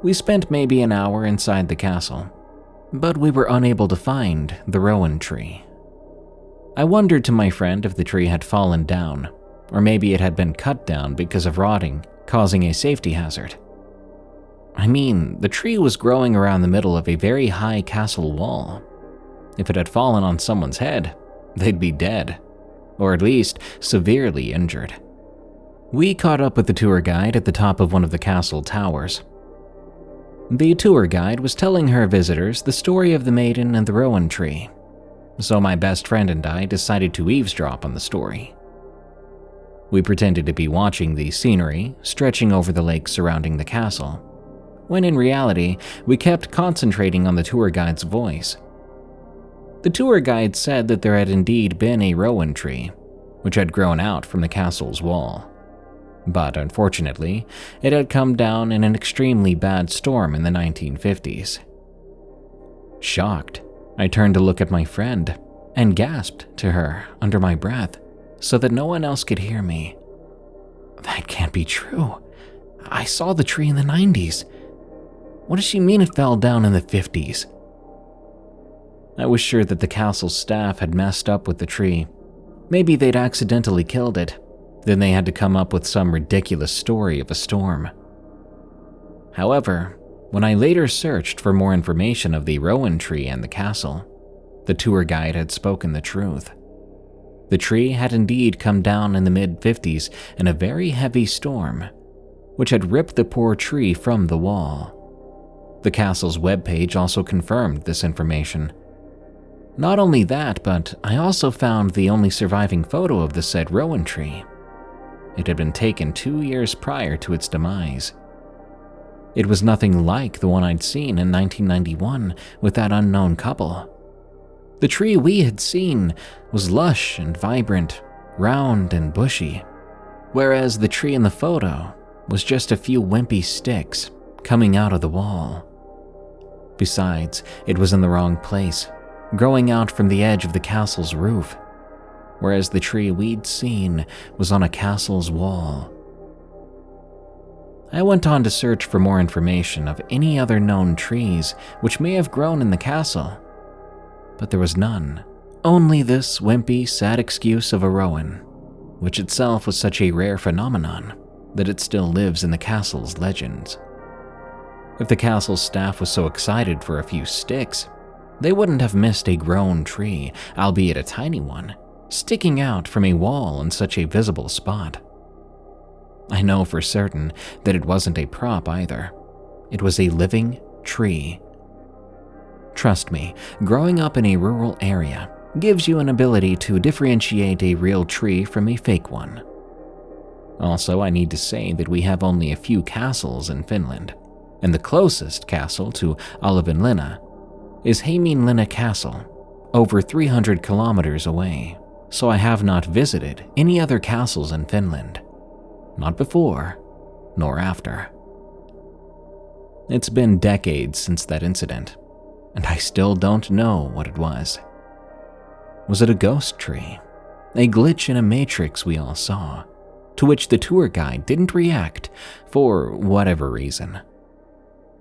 We spent maybe an hour inside the castle, but we were unable to find the rowan tree. I wondered to my friend if the tree had fallen down, or maybe it had been cut down because of rotting, causing a safety hazard. I mean, the tree was growing around the middle of a very high castle wall. If it had fallen on someone's head, they'd be dead, or at least severely injured. We caught up with the tour guide at the top of one of the castle towers. The tour guide was telling her visitors the story of the maiden and the rowan tree, so my best friend and I decided to eavesdrop on the story. We pretended to be watching the scenery stretching over the lake surrounding the castle, when in reality, we kept concentrating on the tour guide's voice. The tour guide said that there had indeed been a rowan tree, which had grown out from the castle's wall. But unfortunately, it had come down in an extremely bad storm in the 1950s. Shocked, I turned to look at my friend and gasped to her under my breath so that no one else could hear me. "That can't be true. I saw the tree in the 90s. What does she mean it fell down in the 50s? I was sure that the castle staff had messed up with the tree. Maybe they'd accidentally killed it. Then they had to come up with some ridiculous story of a storm. However, when I later searched for more information of the rowan tree and the castle, the tour guide had spoken the truth. The tree had indeed come down in the mid-50s in a very heavy storm, which had ripped the poor tree from the wall. The castle's webpage also confirmed this information. Not only that, but I also found the only surviving photo of the said rowan tree. It had been taken 2 years prior to its demise. It was nothing like the one I'd seen in 1991 with that unknown couple. The tree we had seen was lush and vibrant, round and bushy, whereas the tree in the photo was just a few wimpy sticks coming out of the wall. Besides, it was in the wrong place, growing out from the edge of the castle's roof, whereas the tree we'd seen was on a castle's wall. I went on to search for more information of any other known trees which may have grown in the castle, but there was none. Only this wimpy, sad excuse of a rowan, which itself was such a rare phenomenon that it still lives in the castle's legends. If the castle's staff was so excited for a few sticks, they wouldn't have missed a grown tree, albeit a tiny one, sticking out from a wall in such a visible spot. I know for certain that it wasn't a prop either. It was a living tree. Trust me, growing up in a rural area gives you an ability to differentiate a real tree from a fake one. Also, I need to say that we have only a few castles in Finland, and the closest castle to Olavinlinna is Hämeenlinna Castle, over 300 kilometers away, so I have not visited any other castles in Finland. Not before, nor after. It's been decades since that incident, and I still don't know what it was. Was it a ghost tree? A glitch in a matrix we all saw, to which the tour guide didn't react for whatever reason?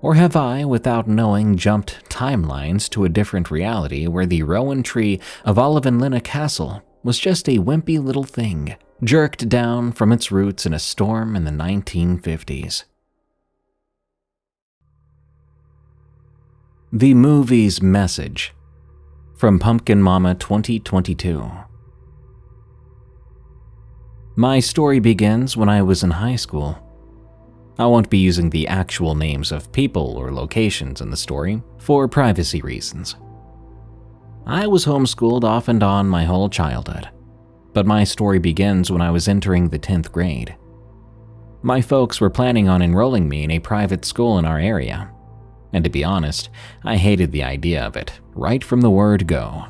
Or have I, without knowing, jumped timelines to a different reality where the rowan tree of Olavinlinna Castle was just a wimpy little thing, jerked down from its roots in a storm in the 1950s? The movie's message, from Pumpkin Mama 2022. My story begins when I was in high school. I won't be using the actual names of people or locations in the story for privacy reasons. I was homeschooled off and on my whole childhood, but my story begins when I was entering the 10th grade. My folks were planning on enrolling me in a private school in our area, and to be honest, I hated the idea of it right from the word go.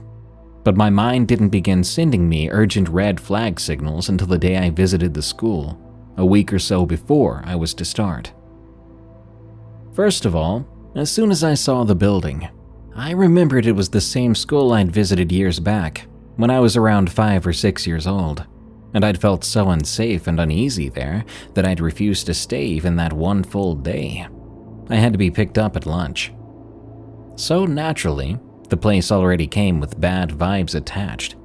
But my mind didn't begin sending me urgent red flag signals until the day I visited the school, a week or so before I was to start. First of all, as soon as I saw the building, I remembered it was the same school I'd visited years back, when I was around 5 or 6 years old, and I'd felt so unsafe and uneasy there that I'd refused to stay even that one full day. I had to be picked up at lunch. So naturally, the place already came with bad vibes attached.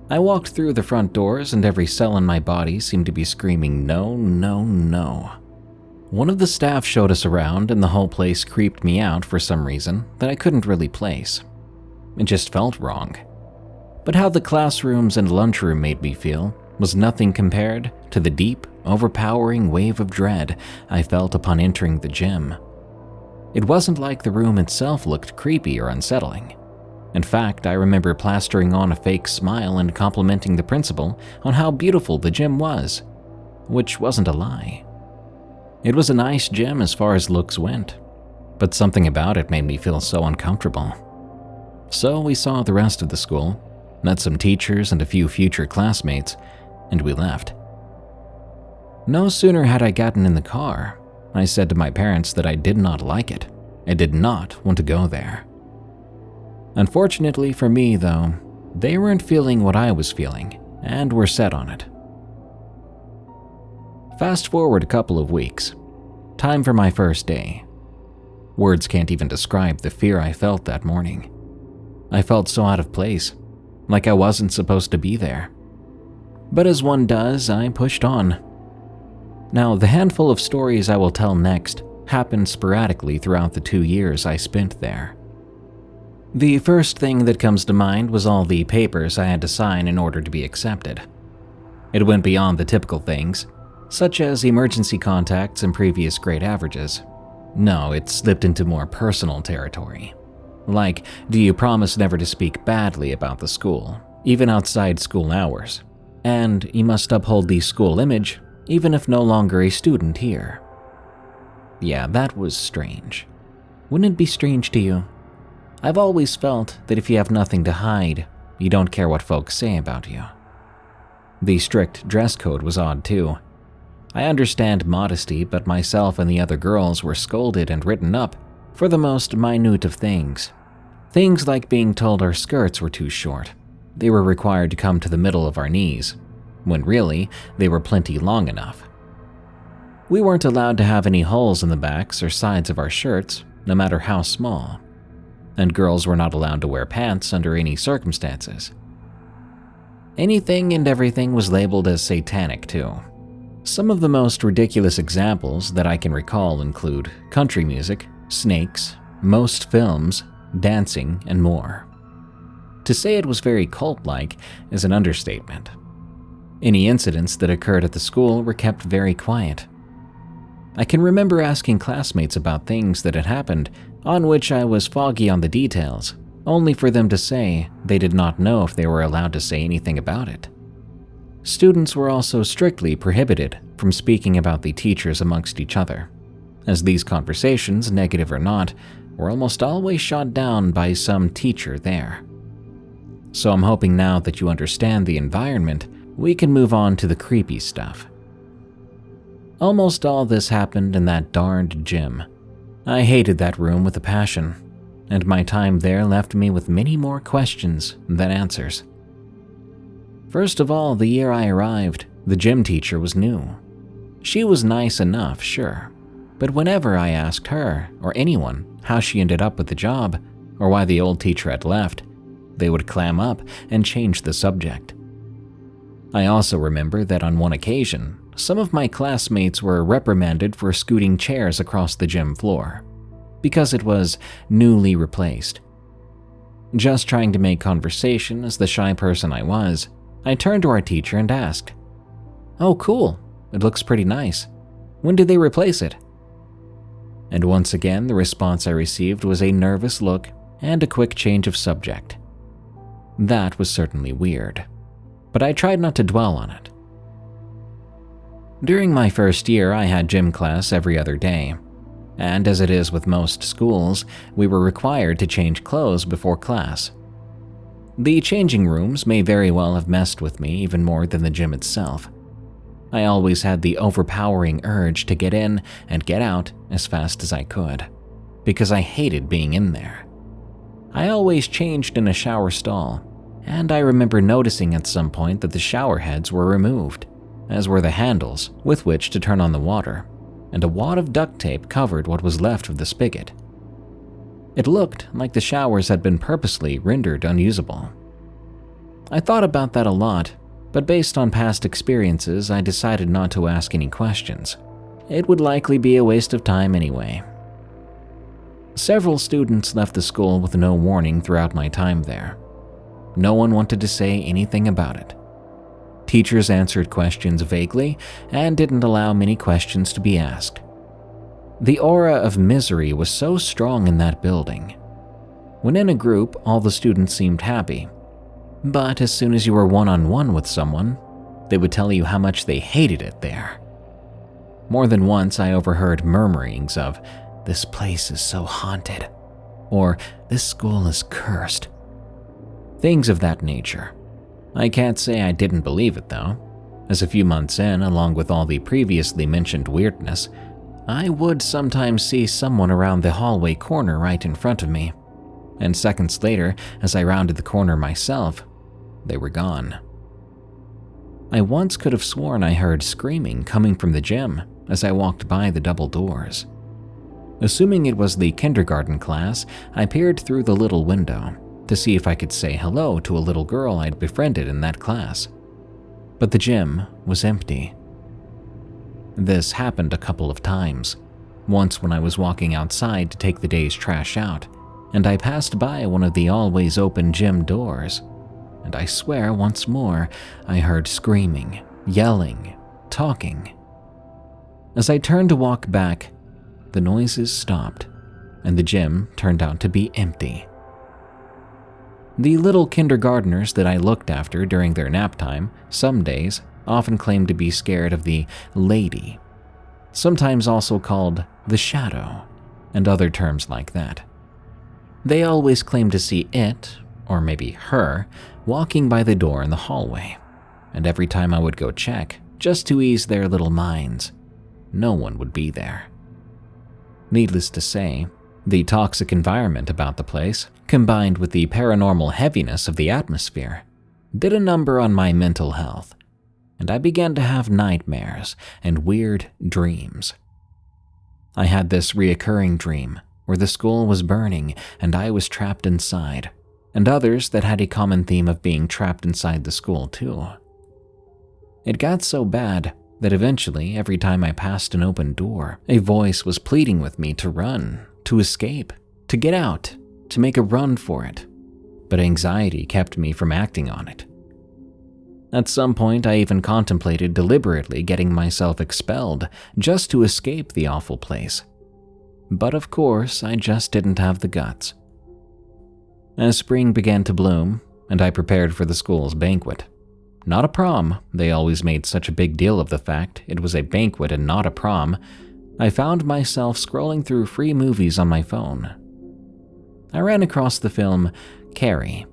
I walked through the front doors and every cell in my body seemed to be screaming no, no, no. One of the staff showed us around and the whole place creeped me out for some reason that I couldn't really place. It just felt wrong. But how the classrooms and lunchroom made me feel was nothing compared to the deep, overpowering wave of dread I felt upon entering the gym. It wasn't like the room itself looked creepy or unsettling. In fact, I remember plastering on a fake smile and complimenting the principal on how beautiful the gym was, which wasn't a lie. It was a nice gym as far as looks went, but something about it made me feel so uncomfortable. So we saw the rest of the school, met some teachers and a few future classmates, and we left. No sooner had I gotten in the car, I said to my parents that I did not like it. I did not want to go there. Unfortunately for me, though, they weren't feeling what I was feeling and were set on it. Fast forward a couple of weeks. Time for my first day. Words can't even describe the fear I felt that morning. I felt so out of place, like I wasn't supposed to be there. But as one does, I pushed on. Now, the handful of stories I will tell next happened sporadically throughout the 2 years I spent there. The first thing that comes to mind was all the papers I had to sign in order to be accepted. It went beyond the typical things, such as emergency contacts and previous grade averages. No, it slipped into more personal territory. Like, do you promise never to speak badly about the school, even outside school hours? And you must uphold the school image, even if no longer a student here. Yeah, that was strange. Wouldn't it be strange to you? I've always felt that if you have nothing to hide, you don't care what folks say about you. The strict dress code was odd too. I understand modesty, but myself and the other girls were scolded and written up for the most minute of things. Things like being told our skirts were too short. They were required to come to the middle of our knees, when really, they were plenty long enough. We weren't allowed to have any holes in the backs or sides of our shirts, no matter how small. And girls were not allowed to wear pants under any circumstances. Anything and everything was labeled as satanic too. Some of the most ridiculous examples that I can recall include country music, snakes, most films, dancing, and more. To say it was very cult-like is an understatement. Any incidents that occurred at the school were kept very quiet. I can remember asking classmates about things that had happened on which I was foggy on the details, only for them to say they did not know if they were allowed to say anything about it. Students were also strictly prohibited from speaking about the teachers amongst each other, as these conversations, negative or not, were almost always shot down by some teacher there. So I'm hoping now that you understand the environment, we can move on to the creepy stuff. Almost all this happened in that darned gym. I hated that room with a passion, and my time there left me with many more questions than answers. First of all, the year I arrived, the gym teacher was new. She was nice enough, sure, but whenever I asked her, or anyone, how she ended up with the job, or why the old teacher had left, they would clam up and change the subject. I also remember that on one occasion, some of my classmates were reprimanded for scooting chairs across the gym floor, because it was newly replaced. Just trying to make conversation as the shy person I was, I turned to our teacher and asked, "Oh, cool, it looks pretty nice. When did they replace it?" And once again, the response I received was a nervous look and a quick change of subject. That was certainly weird, but I tried not to dwell on it. During my first year, I had gym class every other day, and as it is with most schools, we were required to change clothes before class. The changing rooms may very well have messed with me even more than the gym itself. I always had the overpowering urge to get in and get out as fast as I could, because I hated being in there. I always changed in a shower stall, and I remember noticing at some point that the shower heads were removed, as were the handles with which to turn on the water, and a wad of duct tape covered what was left of the spigot. It looked like the showers had been purposely rendered unusable. I thought about that a lot, but based on past experiences, I decided not to ask any questions. It would likely be a waste of time anyway. Several students left the school with no warning throughout my time there. No one wanted to say anything about it. Teachers answered questions vaguely and didn't allow many questions to be asked. The aura of misery was so strong in that building. When in a group, all the students seemed happy, but as soon as you were one-on-one with someone, they would tell you how much they hated it there. More than once, I overheard murmurings of, "This place is so haunted," or "This school is cursed." Things of that nature. I can't say I didn't believe it though, as a few months in, along with all the previously mentioned weirdness, I would sometimes see someone around the hallway corner right in front of me, and seconds later, as I rounded the corner myself, they were gone. I once could have sworn I heard screaming coming from the gym as I walked by the double doors. Assuming it was the kindergarten class, I peered through the little window to see if I could say hello to a little girl I'd befriended in that class. But the gym was empty. This happened a couple of times. Once when I was walking outside to take the day's trash out, and I passed by one of the always open gym doors, and I swear once more I heard screaming, yelling, talking. As I turned to walk back, the noises stopped, and the gym turned out to be empty. The little kindergartners that I looked after during their nap time, some days, often claimed to be scared of the lady, sometimes also called the shadow, and other terms like that. They always claimed to see it, or maybe her, walking by the door in the hallway. And every time I would go check, just to ease their little minds, no one would be there. Needless to say, the toxic environment about the place, combined with the paranormal heaviness of the atmosphere, did a number on my mental health, and I began to have nightmares and weird dreams. I had this reoccurring dream where the school was burning and I was trapped inside, and others that had a common theme of being trapped inside the school too. It got so bad that eventually, every time I passed an open door, a voice was pleading with me to run, to escape, to get out, to make a run for it. But anxiety kept me from acting on it. At some point, I even contemplated deliberately getting myself expelled just to escape the awful place. But of course, I just didn't have the guts. As spring began to bloom, and I prepared for the school's banquet, not a prom, they always made such a big deal of the fact it was a banquet and not a prom, I found myself scrolling through free movies on my phone. I ran across the film Carrie,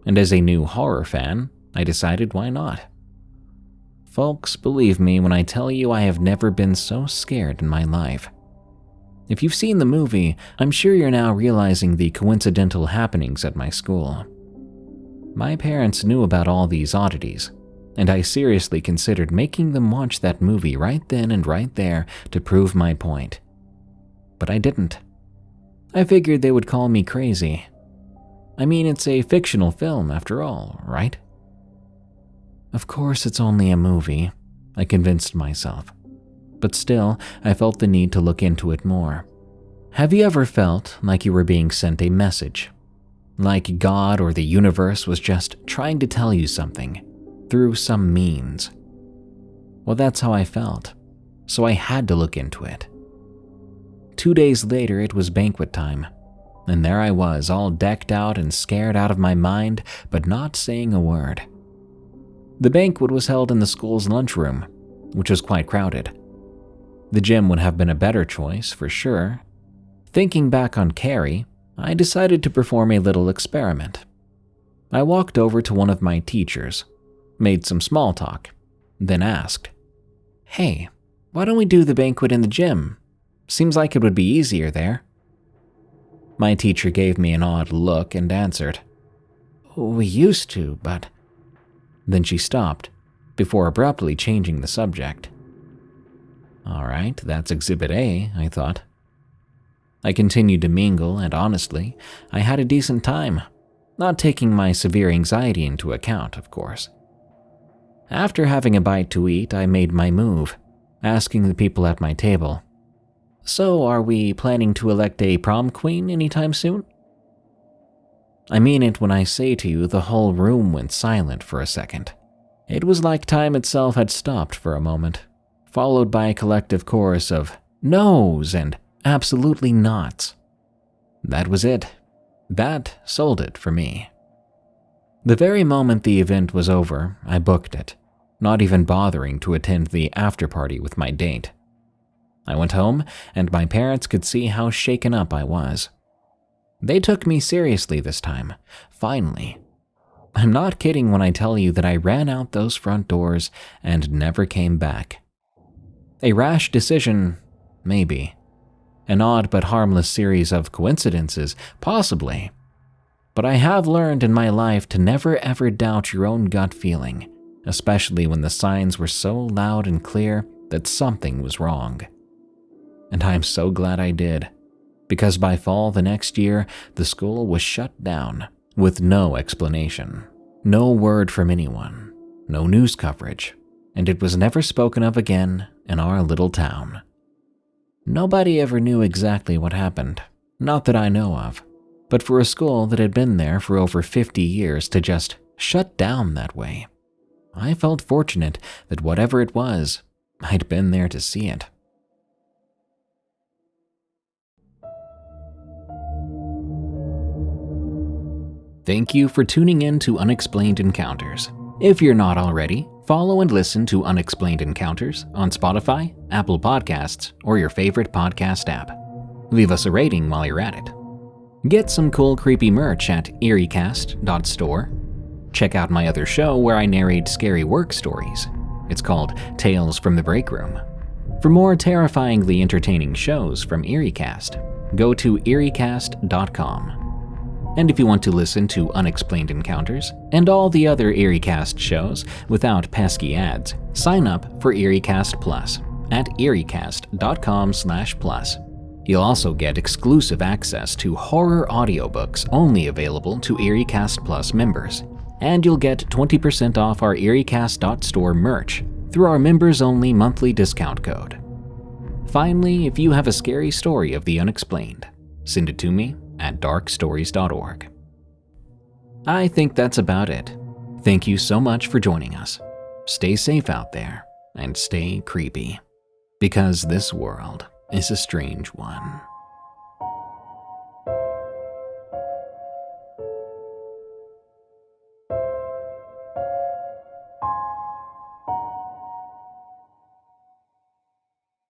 and as a new horror fan, I decided why not. Folks, believe me when I tell you I have never been so scared in my life. If you've seen the movie, I'm sure you're now realizing the coincidental happenings at my school. My parents knew about all these oddities, and I seriously considered making them watch that movie right then and right there to prove my point. But I didn't. I figured they would call me crazy. I mean, it's a fictional film after all, right? Of course it's only a movie, I convinced myself. But still, I felt the need to look into it more. Have you ever felt like you were being sent a message? Like God or the universe was just trying to tell you something, through some means? Well, that's how I felt, so I had to look into it. 2 days later, it was banquet time, and there I was, all decked out and scared out of my mind, but not saying a word. The banquet was held in the school's lunchroom, which was quite crowded. The gym would have been a better choice, for sure. Thinking back on Carrie, I decided to perform a little experiment. I walked over to one of my teachers, made some small talk, then asked, "Hey, why don't we do the banquet in the gym? Seems like it would be easier there." My teacher gave me an odd look and answered, "We used to, but..." Then she stopped, before abruptly changing the subject. All right, that's Exhibit A, I thought. I continued to mingle, and honestly, I had a decent time, not taking my severe anxiety into account, of course. After having a bite to eat, I made my move, asking the people at my table, "So, are we planning to elect a prom queen anytime soon?" I mean it when I say to you the whole room went silent for a second. It was like time itself had stopped for a moment, followed by a collective chorus of no's and absolutely nots. That was it. That sold it for me. The very moment the event was over, I booked it, not even bothering to attend the after-party with my date. I went home, and my parents could see how shaken up I was. They took me seriously this time, finally. I'm not kidding when I tell you that I ran out those front doors and never came back. A rash decision, maybe. An odd but harmless series of coincidences, possibly. But I have learned in my life to never ever doubt your own gut feeling, especially when the signs were so loud and clear that something was wrong. And I'm so glad I did, because by fall the next year, the school was shut down, with no explanation, no word from anyone, no news coverage, and it was never spoken of again in our little town. Nobody ever knew exactly what happened, not that I know of, but for a school that had been there for over 50 years to just shut down that way, I felt fortunate that whatever it was, I'd been there to see it. Thank you for tuning in to Unexplained Encounters. If you're not already, follow and listen to Unexplained Encounters on Spotify, Apple Podcasts, or your favorite podcast app. Leave us a rating while you're at it. Get some cool creepy merch at eeriecast.store. Check out my other show where I narrate scary work stories. It's called Tales from the Break Room. For more terrifyingly entertaining shows from EerieCast, go to eeriecast.com. And if you want to listen to Unexplained Encounters and all the other EerieCast shows without pesky ads, sign up for EerieCast Plus at eeriecast.com/plus. You'll also get exclusive access to horror audiobooks only available to EerieCast Plus members. And you'll get 20% off our EerieCast.store merch through our members-only monthly discount code. Finally, if you have a scary story of the unexplained, send it to me at darkstories.org. I think that's about it. Thank you so much for joining us. Stay safe out there and stay creepy, because this world is a strange one.